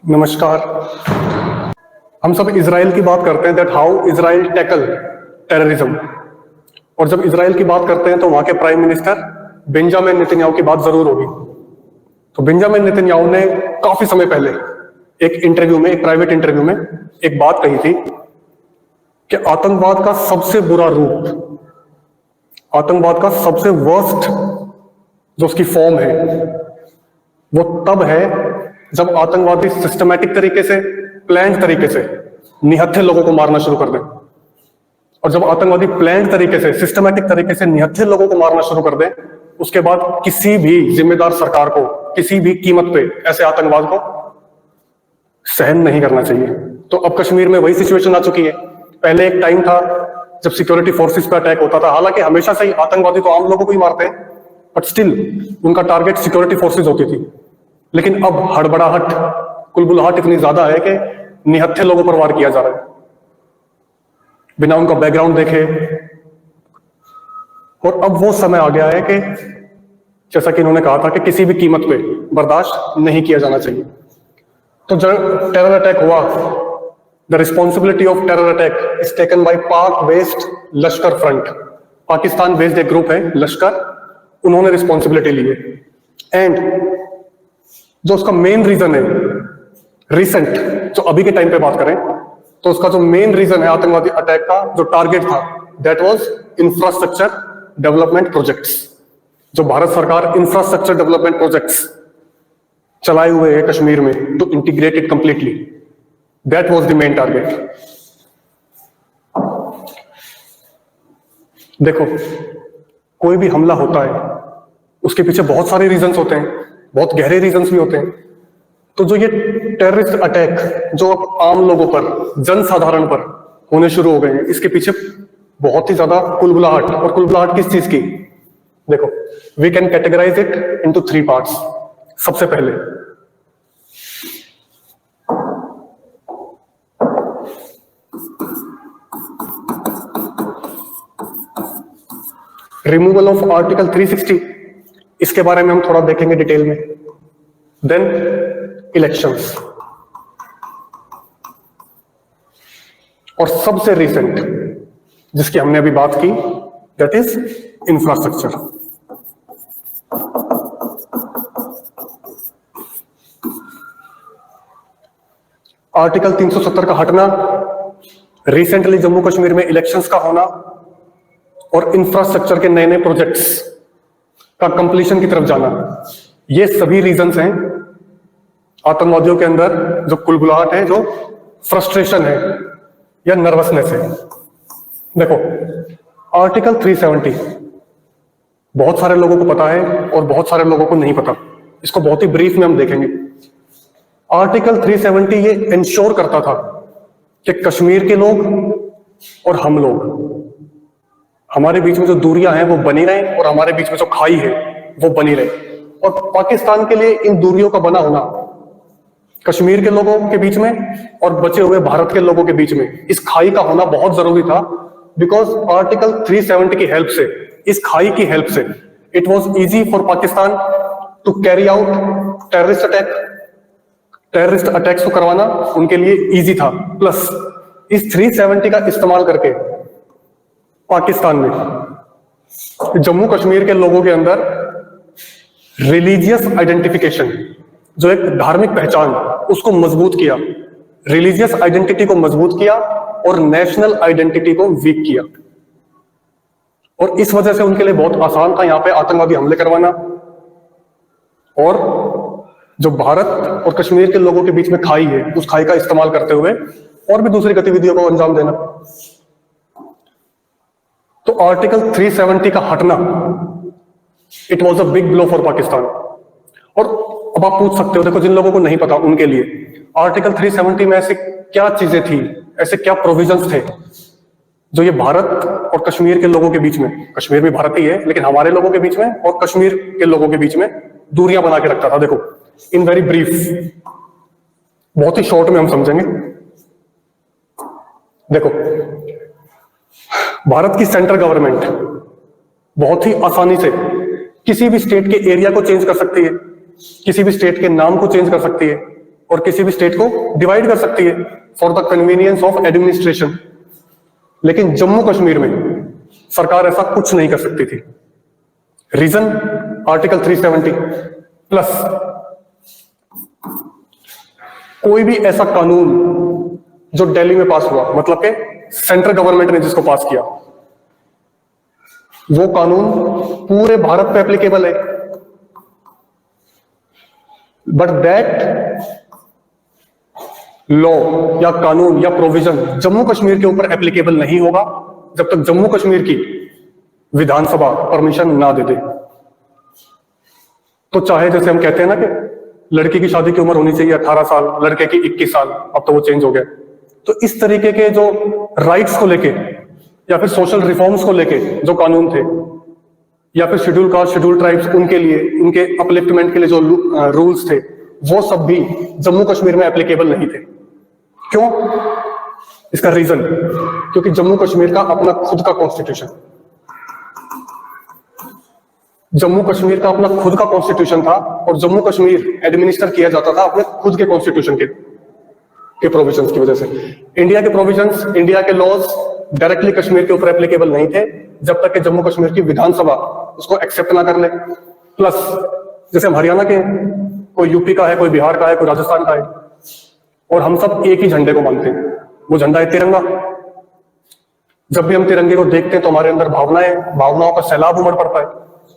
नमस्कार। हम सब इजराइल की बात करते हैं, that how Israel tackle terrorism. और जब इजराइल की बात करते हैं तो वहां के प्राइम मिनिस्टर बेंजामिन नेतन्याहू की बात जरूर होगी। तो बेंजामिन नेतन्याहू ने काफी समय पहले एक इंटरव्यू में, एक प्राइवेट इंटरव्यू में एक बात कही थी कि आतंकवाद का सबसे बुरा रूप, आतंकवाद का सबसे वर्स्ट जो उसकी फॉर्म है वो तब है जब आतंकवादी सिस्टमैटिक तरीके से, प्लान्ड तरीके से निहत्थे लोगों को मारना शुरू कर दें। और जब आतंकवादी प्लान्ड तरीके से, सिस्टमैटिक तरीके से निहत्थे लोगों को मारना शुरू कर दें, उसके बाद किसी भी जिम्मेदार सरकार को किसी भी कीमत पे ऐसे आतंकवाद को सहन नहीं करना चाहिए। तो अब कश्मीर में वही सिचुएशन आ चुकी है। पहले एक टाइम था जब सिक्योरिटी फोर्सेस पे अटैक होता था, हालांकि हमेशा से ही आतंकवादी तो आम लोगों को ही मारते हैं, बट स्टिल उनका टारगेट सिक्योरिटी फोर्सेस होती थी। लेकिन अब हड़बड़ाहट, कुलबुलाहट इतनी ज्यादा है कि निहत्थे लोगों पर वार किया जा रहा है बिना उनका बैकग्राउंड देखे। और अब वो समय आ गया है कि जैसा कि इन्होंने कहा था कि किसी भी कीमत पे बर्दाश्त नहीं किया जाना चाहिए। तो जब टेरर अटैक हुआ, the responsibility of terror attack is taken by पाक बेस्ड लश्कर फ्रंट। पाकिस्तान बेस्ड एक ग्रुप है लश्कर, उन्होंने रिस्पॉन्सिबिलिटी ली है। एंड जो उसका मेन रीजन है, रिसेंट जो अभी के टाइम पे बात करें तो उसका जो मेन रीजन है आतंकवादी अटैक का, जो टारगेट था, that was infrastructure development projects. जो भारत सरकार इंफ्रास्ट्रक्चर डेवलपमेंट प्रोजेक्ट्स चलाए हुए है कश्मीर में to integrate it completely, that was the main target. देखो, कोई भी हमला होता है उसके पीछे बहुत सारे रीजंस होते हैं, बहुत गहरे रीजंस भी होते हैं। तो जो ये टेररिस्ट अटैक जो अब आम लोगों पर, जनसाधारण पर होने शुरू हो गए हैं, इसके पीछे बहुत ही ज्यादा कुलबुलाहट। और कुलबुलाहट किस चीज की? देखो, we can categorise it into 3 parts. सबसे पहले रिमूवल ऑफ आर्टिकल 360, इसके बारे में हम थोड़ा देखेंगे डिटेल में। देन इलेक्शंस, और सबसे रिसेंट जिसकी हमने अभी बात की, दैट इज इंफ्रास्ट्रक्चर। आर्टिकल 370 का हटना, रिसेंटली जम्मू कश्मीर में इलेक्शंस का होना और इंफ्रास्ट्रक्चर के नए नए प्रोजेक्ट्स का कंप्लीशन की तरफ जाना, ये सभी रीजंस हैं आतंकवादियों के अंदर जो कुलबुलाहट है, जो फ्रस्ट्रेशन है या नर्वसनेस है। देखो, आर्टिकल 370 बहुत सारे लोगों को पता है और बहुत सारे लोगों को नहीं पता। इसको बहुत ही ब्रीफ में हम देखेंगे। आर्टिकल 370 ये इंश्योर करता था कि कश्मीर के लोग और हम लोग, हमारे बीच में जो दूरियां हैं वो बनी रहें और हमारे बीच में जो खाई है वो बनी रहे। और पाकिस्तान के लिए इन दूरियों का बना होना, कश्मीर के लोगों के बीच में और बचे हुए भारत के लोगों के बीच में इस खाई का होना बहुत जरूरी था। बिकॉज आर्टिकल 370 की हेल्प से, इस खाई की हेल्प से, it was easy for Pakistan to carry out terrorist attack. Terrorist attacks को करवाना उनके लिए इजी था। प्लस इस 370 का इस्तेमाल करके पाकिस्तान ने जम्मू कश्मीर के लोगों के अंदर रिलीजियस आइडेंटिफिकेशन, जो एक धार्मिक पहचान, उसको मजबूत किया। रिलीजियस आइडेंटिटी को मजबूत किया और नेशनल आइडेंटिटी को वीक किया। और इस वजह से उनके लिए बहुत आसान था यहां पे आतंकवादी हमले करवाना और जो भारत और कश्मीर के लोगों के बीच में खाई है, उस खाई का इस्तेमाल करते हुए और भी दूसरी गतिविधियों को अंजाम देना। तो आर्टिकल 370 का हटना, it was a big blow for Pakistan. और अब आप पूछ सकते हो, देखो जिन लोगों को नहीं पता उनके लिए आर्टिकल 370 में ऐसे क्या चीजें थी, ऐसे क्या प्रोविजंस थे जो ये भारत और कश्मीर के लोगों के बीच में, कश्मीर भी भारत ही है लेकिन हमारे लोगों के बीच में और कश्मीर के लोगों के बीच में दूरियां बना के रखता था। देखो, इन वेरी ब्रीफ, बहुत ही शॉर्ट में हम समझेंगे। देखो, भारत की सेंट्रल गवर्नमेंट बहुत ही आसानी से किसी भी स्टेट के एरिया को चेंज कर सकती है, किसी भी स्टेट के नाम को चेंज कर सकती है और किसी भी स्टेट को डिवाइड कर सकती है for the convenience of administration. लेकिन जम्मू कश्मीर में सरकार ऐसा कुछ नहीं कर सकती थी। रीजन आर्टिकल 370 प्लस कोई भी ऐसा कानून जो दिल्ली में पास हुआ, मतलब के सेंट्रल गवर्नमेंट ने जिसको पास किया, वो कानून पूरे भारत पे एप्लीकेबल है, बट दैट लॉ या कानून या प्रोविजन जम्मू कश्मीर के ऊपर एप्लीकेबल नहीं होगा जब तक जम्मू कश्मीर की विधानसभा परमिशन ना दे दे। तो चाहे जैसे हम कहते हैं ना कि लड़की की शादी की उम्र होनी चाहिए 18 साल, लड़के की 21 साल, अब तो वो चेंज हो गया। तो इस तरीके के जो राइट्स को लेके या फिर सोशल रिफॉर्म्स को लेके जो कानून थे, या फिर शेड्यूल कास्ट शेड्यूल ट्राइब्स, उनके लिए, उनके अपलिफ्टमेंट के लिए जो रूल्स थे, वो सब भी जम्मू कश्मीर में एप्लीकेबल नहीं थे। क्यों? इसका रीजन, क्योंकि जम्मू कश्मीर का अपना खुद का कॉन्स्टिट्यूशन, जम्मू कश्मीर का अपना खुद का कॉन्स्टिट्यूशन था और जम्मू कश्मीर एडमिनिस्टर किया जाता था अपने खुद के कॉन्स्टिट्यूशन के प्रोविजंस की वजह से। इंडिया के प्रोविजंस, इंडिया के लॉज डायरेक्टली कश्मीर के ऊपर एप्लीकेबल नहीं थे जब तक कि जम्मू कश्मीर की विधानसभा उसको एक्सेप्ट ना कर ले। प्लस जैसे हम हरियाणा के, कोई यूपी का है, कोई बिहार का है, कोई राजस्थान का है, और हम सब एक ही झंडे को मानते हैं, वो झंडा है तिरंगा। जब भी हम तिरंगे को देखते हैं तो हमारे अंदर भावनाओं का सैलाब उमड़ पड़ता है।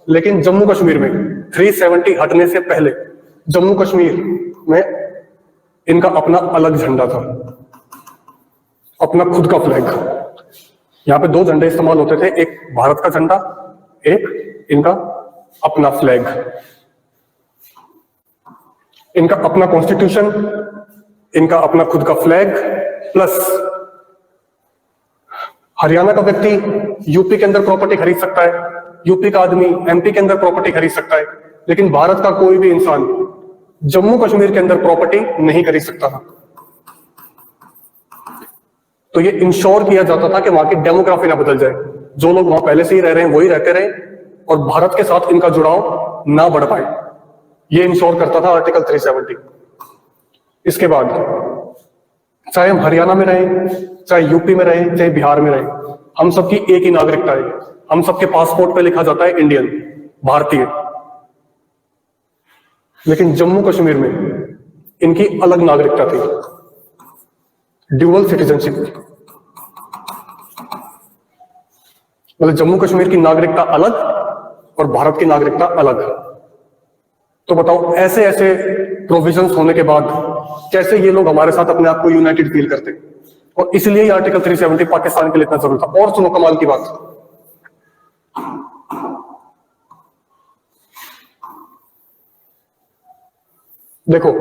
लेकिन जम्मू कश्मीर में 370 हटने से पहले जम्मू कश्मीर में इनका अपना अलग झंडा था, अपना खुद का फ्लैग। यहां पे 2 झंडे इस्तेमाल होते थे, एक भारत का झंडा, एक इनका अपना फ्लैग। इनका अपना कॉन्स्टिट्यूशन, इनका अपना खुद का फ्लैग, प्लस हरियाणा का व्यक्ति यूपी के अंदर प्रॉपर्टी खरीद सकता है, यूपी का आदमी एमपी के अंदर प्रॉपर्टी खरीद सकता है, लेकिन भारत का कोई भी इंसान जम्मू कश्मीर के अंदर प्रॉपर्टी नहीं खरीद सकता था। तो ये इंश्योर किया जाता था कि वहां की डेमोग्राफी ना बदल जाए, जो लोग वहां पहले से ही रह रहे हैं वही रहते रहे और भारत के साथ इनका जुड़ाव ना बढ़ पाए। ये इंश्योर करता था आर्टिकल 370। इसके बाद चाहे हम हरियाणा में रहें, चाहे यूपी में रहें, चाहे बिहार में रहें, हम सबकी एक ही नागरिकता है। हम सबके पासपोर्ट पे लिखा जाता है इंडियन, भारतीय। लेकिन जम्मू कश्मीर में इनकी अलग नागरिकता थी, ड्यूअल सिटीजनशिप। मतलब जम्मू कश्मीर की नागरिकता अलग और भारत की नागरिकता अलग। तो बताओ, ऐसे ऐसे प्रोविजंस होने के बाद कैसे ये लोग हमारे साथ अपने आप को यूनाइटेड फील करते? और इसलिए ही आर्टिकल 370 पाकिस्तान के लिए इतना जरूरी था। और सुनो कमाल की बात, देखो,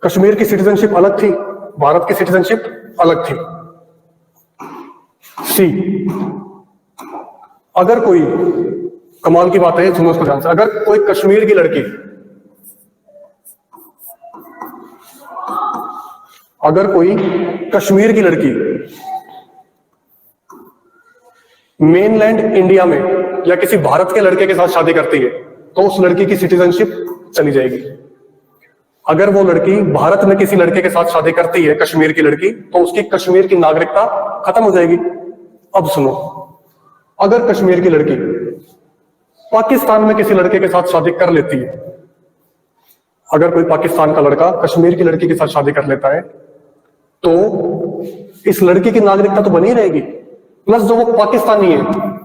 कश्मीर की सिटीजनशिप अलग थी, भारत की सिटीजनशिप अलग थी। सी, अगर कोई, कमाल की बात है, सुनो उसको ध्यान से, अगर कोई कश्मीर की लड़की, अगर कोई कश्मीर की लड़की मेनलैंड इंडिया में या किसी भारत के लड़के के साथ शादी करती है तो उस लड़की की सिटीजनशिप चली जाएगी। अगर वो लड़की भारत में किसी लड़के के साथ शादी करती है, कश्मीर की लड़की, तो उसकी कश्मीर की नागरिकता खत्म हो जाएगी। अब सुनो, अगर कश्मीर की लड़की पाकिस्तान में किसी लड़के के साथ शादी कर लेती है, अगर कोई पाकिस्तान का लड़का कश्मीर की लड़की के साथ शादी कर लेता है, तो इस लड़की की नागरिकता तो बनी रहेगी, प्लस जो वो पाकिस्तानी है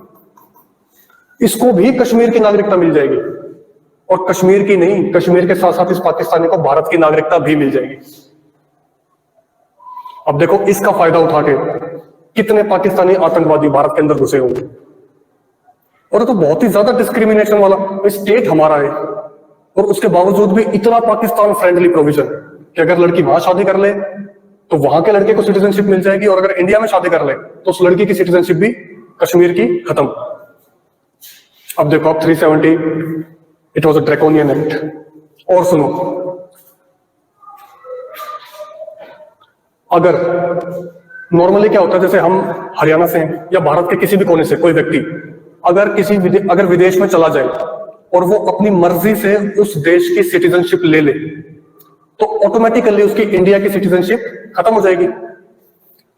इसको भी कश्मीर की नागरिकता मिल जाएगी। और कश्मीर की नहीं, कश्मीर के साथ साथ इस पाकिस्तानी को भारत की नागरिकता भी मिल जाएगी। अब देखो, इसका फायदा उठा के कितने पाकिस्तानी आतंकवादी भारत के अंदर घुसे होंगे। और तो बहुत ही ज्यादा डिस्क्रिमिनेशन वाला स्टेट हमारा है, और उसके बावजूद भी इतना पाकिस्तान फ्रेंडली प्रोविजन कि अगर लड़की वहां शादी कर ले तो वहां के लड़के को सिटीजनशिप मिल जाएगी, और अगर इंडिया में शादी कर ले तो उस लड़की की सिटीजनशिप भी कश्मीर की खत्म। अब देखो, अब 370 it was a draconian act. और सुनो, अगर नॉर्मली क्या होता है, जैसे हम हरियाणा से हैं या भारत के किसी भी कोने से कोई व्यक्ति अगर विदेश में चला जाए और वो अपनी मर्जी से उस देश की सिटीजनशिप ले ले, तो ऑटोमेटिकली उसकी इंडिया की सिटीजनशिप खत्म हो जाएगी।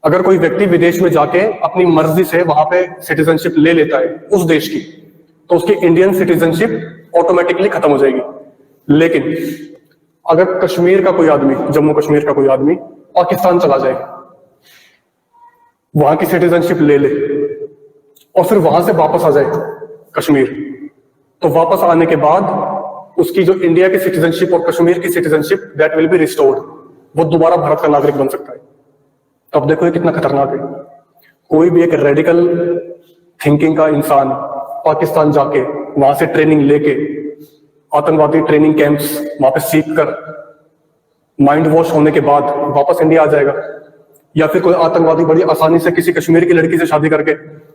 अगर कोई व्यक्ति विदेश में जाके अपनी मर्जी से वहां पे सिटीजनशिप ले लेता है उस देश की, तो उसकी इंडियन सिटीजनशिप ऑटोमेटिकली खत्म हो जाएगी। लेकिन अगर कश्मीर का कोई आदमी, जम्मू कश्मीर का कोई आदमी पाकिस्तान चला जाए, वहां की सिटीजनशिप ले ले और फिर वहां से वापस आ जाए कश्मीर, तो वापस आने के बाद उसकी जो इंडिया की सिटीजनशिप और कश्मीर की citizenship that will be restored, वो दोबारा भारत का नागरिक बन सकता है। तो अब देखो ये कितना खतरनाक है। कोई भी एक रेडिकल थिंकिंग का इंसान पाकिस्तान जाके वहां से ट्रेनिंग लेके, आतंकवादी ट्रेनिंग कैंप्स वहां पे सीख कर माइंड वॉश होने के बाद वापस इंडिया आ जाएगा। या फिर कोई आतंकवादी बड़ी आसानी से किसी कश्मीर की लड़की से शादी करके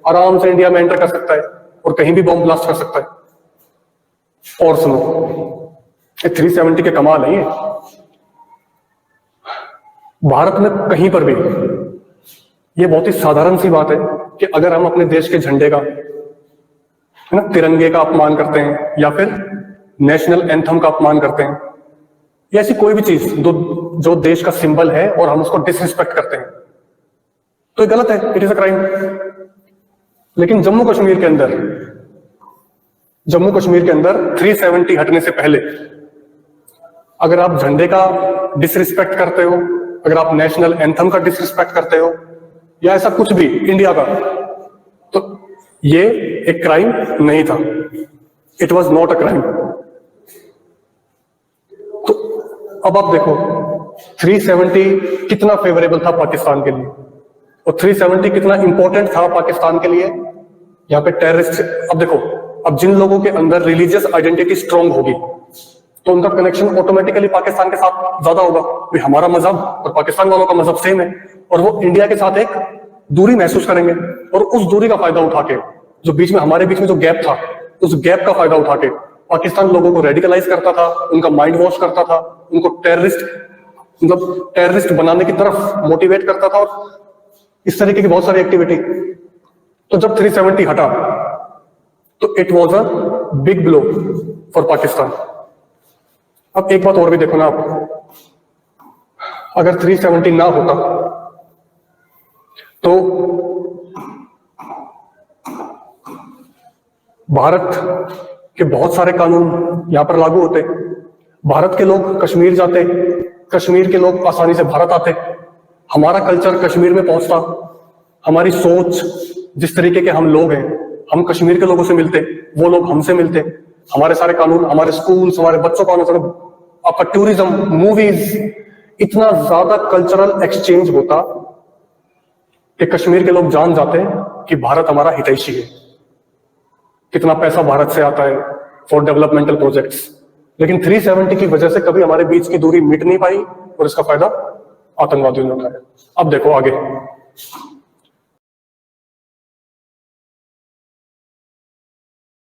आराम से इंडिया में एंटर कर सकता है और कहीं भी बॉम्ब ब्लास्ट कर सकता है। और सुनो, ये 370 के कमाल है। ये भारत में कहीं पर भी ये बहुत ही साधारण सी बात है कि अगर हम अपने देश के झंडे का, है ना, तिरंगे का अपमान करते हैं या फिर नेशनल एंथम का अपमान करते हैं या ऐसी कोई भी चीज जो देश का सिंबल है और हम उसको डिसरिस्पेक्ट करते हैं, तो ये गलत है, इट इज अ क्राइम। लेकिन जम्मू कश्मीर के अंदर 370 हटने से पहले अगर आप झंडे का डिसरिस्पेक्ट करते हो, अगर आप नेशनल एंथम का डिसरिस्पेक्ट करते हो या ऐसा कुछ भी इंडिया का, तो ये एक क्राइम नहीं था। It was not a crime. तो अब आप देखो 370 कितना फेवरेबल था पाकिस्तान के लिए और 370 कितना इंपॉर्टेंट था पाकिस्तान के लिए। यहाँ पे टेररिस्ट, अब देखो, अब जिन लोगों के अंदर रिलीजियस आइडेंटिटी स्ट्रांग होगी तो उनका कनेक्शन ऑटोमेटिकली पाकिस्तान के साथ ज्यादा होगा। भाई हमारा मजहब और पाकिस्तान वालों का मजहब सेम है, और वो इंडिया के साथ एक दूरी महसूस करेंगे और उस दूरी का फायदा उठा के, जो बीच में हमारे बीच में जो गैप था, उस गैप का फायदा उठा के पाकिस्तान लोगों को रेडिकलाइज करता था, उनका माइंड वॉश करता था, उनको टेररिस्ट बनाने की तरफ मोटिवेट करता था और इस तरीके की बहुत सारी एक्टिविटी। तो जब 370 हटा तो it was a big blow for Pakistan. अब एक बात और भी देखो ना आप, अगर 370 ना होता तो भारत के बहुत सारे कानून यहां पर लागू होते, भारत के लोग कश्मीर जाते, कश्मीर के लोग आसानी से भारत आते, हमारा कल्चर कश्मीर में पहुंचता, हमारी सोच, जिस तरीके के हम लोग हैं, हम कश्मीर के लोगों से मिलते, वो लोग हमसे मिलते, हमारे सारे कानून, हमारे स्कूल्स, हमारे बच्चों का आपका टूरिज्म, मूवीज, इतना ज्यादा कल्चरल एक्सचेंज होता कि कश्मीर के लोग जान जाते कि भारत हमारा हितैषी है, कितना पैसा भारत से आता है फॉर डेवलपमेंटल प्रोजेक्ट्स। लेकिन 370 की वजह से कभी हमारे बीच की दूरी मिट नहीं पाई और इसका फायदा आतंकवादियों ने उठाया। अब देखो आगे,